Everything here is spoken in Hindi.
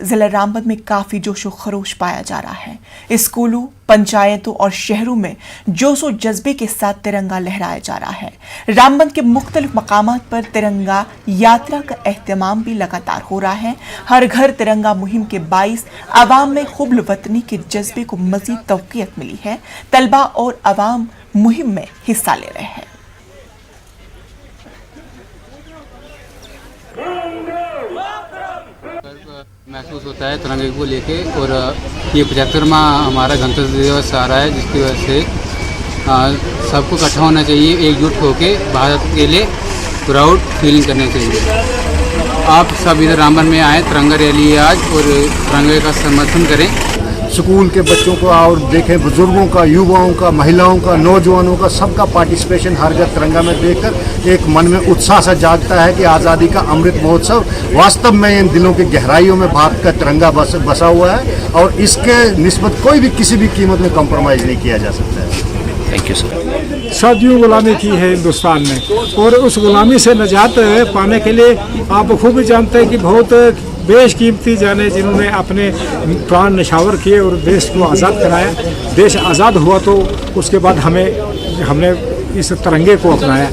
जिला रामबन में काफी जोशो खरोश पाया जा रहा है। स्कूलों, पंचायतों और शहरों में जोशो जज्बे के साथ तिरंगा लहराया जा रहा है। रामबन के मुख्तलिफ मकामात पर तिरंगा यात्रा का एहतमाम भी लगातार हो रहा है। हर घर तिरंगा मुहिम के बाइस आवाम में हुब्ल वतनी के जज्बे को मजीद तवक़ीयत मिली है। तलबा और आवाम मुहिम में हिस्सा ले रहे हैं। महसूस होता है तिरंगे को लेके, और ये 75वां हमारा गणतंत्र दिवस आ रहा है, जिसकी वजह से सबको इकट्ठा होना चाहिए, एकजुट होके भारत के लिए प्राउड फीलिंग करनी चाहिए। आप सब इधर रामबन में आए, तिरंगा रैली है आज, और तिरंगे का समर्थन करें। स्कूल के बच्चों को और देखें, बुजुर्गों का, युवाओं का, महिलाओं का, नौजवानों का, सबका पार्टिसिपेशन हर घर तिरंगा में देखकर एक मन में उत्साह सा जागता है कि आज़ादी का अमृत महोत्सव वास्तव में इन दिलों की गहराइयों में भारत का तिरंगा बसा हुआ है, और इसके निस्बत कोई भी किसी भी कीमत में कॉम्प्रोमाइज़ नहीं किया जा सकता है। Thank you sir. सदियों गुलामी की है हिंदुस्तान ने, और उस गुलामी से निजात पाने के लिए आप खूब जानते हैं कि बहुत बेशकीमती जाने जिन्होंने अपने प्राण निछावर किए और देश को आज़ाद कराया। देश आज़ाद हुआ तो उसके बाद हमने इस तिरंगे को अपनाया।